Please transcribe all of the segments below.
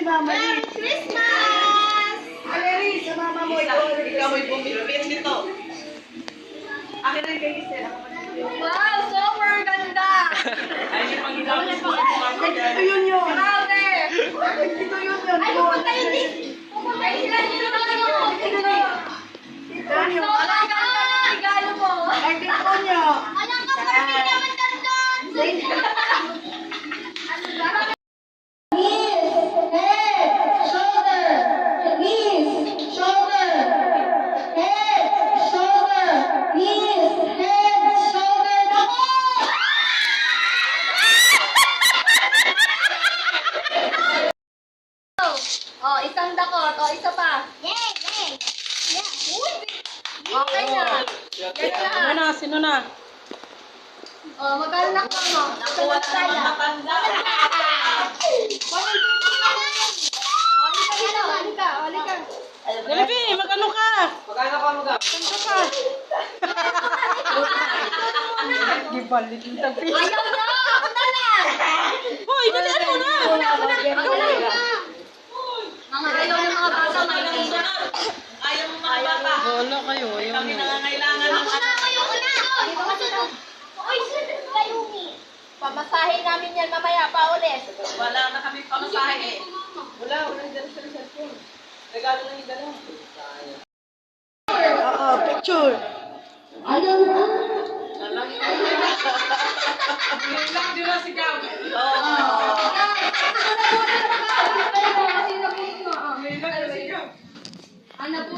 Mama Merry Liz. Christmas! Aleri, sa mama mo. Ikaw mo'y bumilipit nito. Akin rin kayo, Stella. Wow, super ganda! Ay, yung pag-ilapit mo ang mga Ito yun yun. Grabe! Ito yun yun. Ay, pupunta yun din! Pupunta yun sila dito na lang ako! Ito na! Ito yun. Sobrang ganda ng regalo mo! Ay, ito niya. Alam ka, perfect naman dandan! Ano ba? Oh, isang dakot. Oh, isa pa. Yay! Yay! Yeah. Uy! Okay na. Yan na. Sino na? Oh, magkano na ko mo? Nakuha na naman matanda. Oh, halika dito. Halika. Halika. Delibi, magano ka? Magkano ka, magkano? Kanto ka. Gibalit yung tabi. Ayaw na! Ako na lang! Hoy, dalian mo na. Ako na! Mga ayaw ng mga bata, may Ayaw mo mga bata. Wala kayo. Kami nangangailangan ng Ako na! Ayaw ko na! Dito ka dito. Uy, Kayumi. Pamasahin namin yan mamaya pa ulit. Wala na kami pamasahe eh. Wala dyan sa cellphone. Regalo na yung dalawa. Oo, picture. Ayaw na! Lang din na si Gab. Ano po?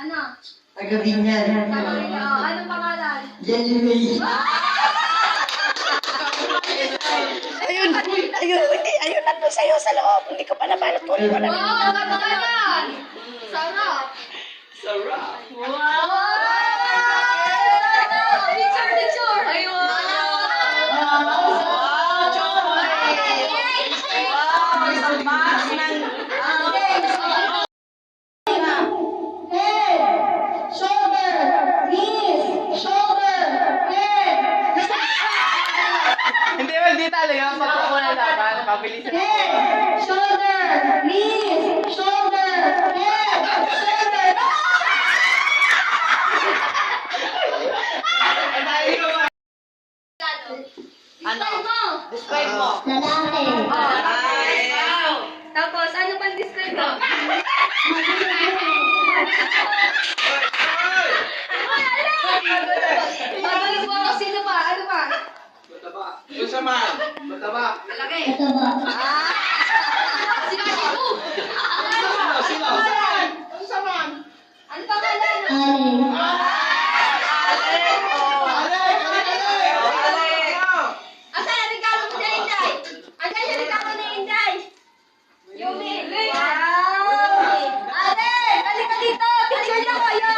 Ano? Taga-Binyan. Anong pangalan? Jelly. Ayun, ayun nandun sa'yo sa loob. Hindi ko pa nabalot. Tuloy mo na. Wow, ganda yan! Sarap! Sarap. Wow! Picture, picture! Ay, Isang box ng... Hindi talaga. Pagkukunan dapat. Pabilisan. Ano? Describe mo. Ay. Tapos, ano pang describe mo? Magulo po ako. Sino pa? Ano pa? Mataba. Yung saman. Mataba. Malaki. Sino ka dito? Sino? Ang saman. Ano pangalan? Alek. Oh. Alek. Asan ang regalo mo sa Inday? Asan yung regalo ni Inday? Yumi. Wow! Ate! Halika dito! Picture na kayo!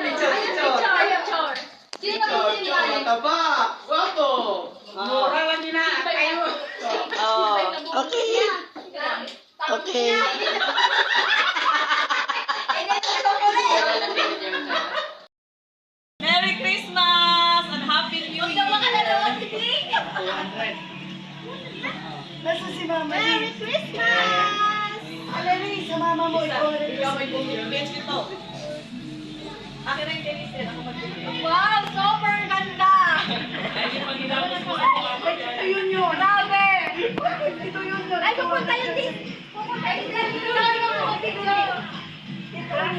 Picture. Sino po si Inday? Mataba. Guwapo. Mura lang din na. Oh. Okay. Okay. Merry Christmas and Happy New Year. Nasa si Mama Merry Liz. Christmas! Aleri, sa mama mo. Ikaw may bumilipit nito. Akin rin kayo, Stella. Ako magbibigay. Wow, super ganda! Ay, yung pag-ilapit mo ang mga Ito yun yun. Grabe! Ito yun yun. Ay, pupunta yun din! Pupunta yun din! Dito na lang ako! Dito na!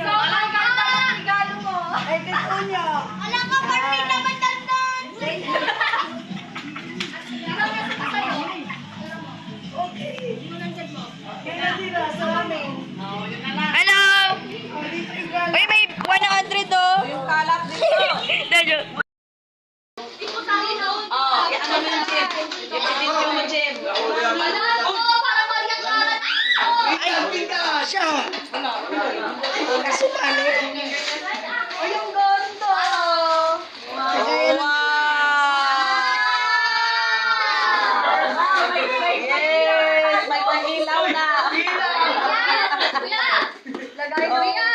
Sobrang ganda ng regalo mo! Ay, ito niya. Alam ka, perfect naman dandan! Ikaw na sa kayo. Okay. Kaya sila sa amin. Hello! Oh, dito yung gala. Uy, may 100 oh! Yung kalat dito. Oh, ano mo yung Jim? I-video mo, Jim. Ano ako? Para mag-yakkaran! Ay, siya. Kaso mali. Ay, yung ganda! Wow! Yes! May pang-ilaw na. Kuya! Lagay ko ya!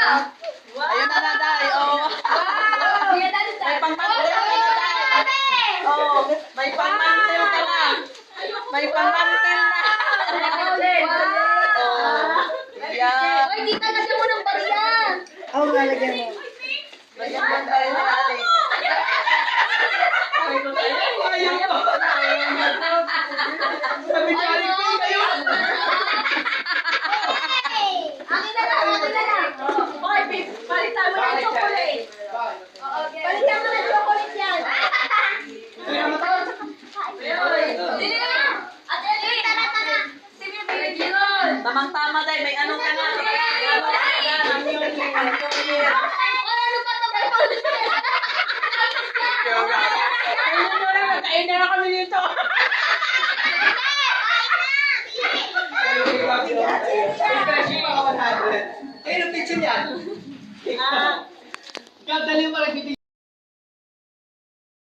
Ayun na na, Day. Oh. Wow! Kuya, dali May pang-ilaw na, Day. Oh, may pang-mantel ka na. May pang-mantel na. Oh, yan. Hoy, tita, lagyan mo ng barya. Oo, lalagyan mo. Lagyan mo tayo na aling. Sabi ko tayo. Ayaw. Sabi ko aling kayo. Akin na lang, akin na lang. Hoy, palitan mo ng chocolate. Palitan mo ng chocolate yan. Dili na. Ate Eli, tara, tara. Sige, bigyan yun. Tamang-tama tayo. May ano ka na. Ano ba ito? Kain na kami dito. Ayun ang picture niyan. Ah. Gandali mo lang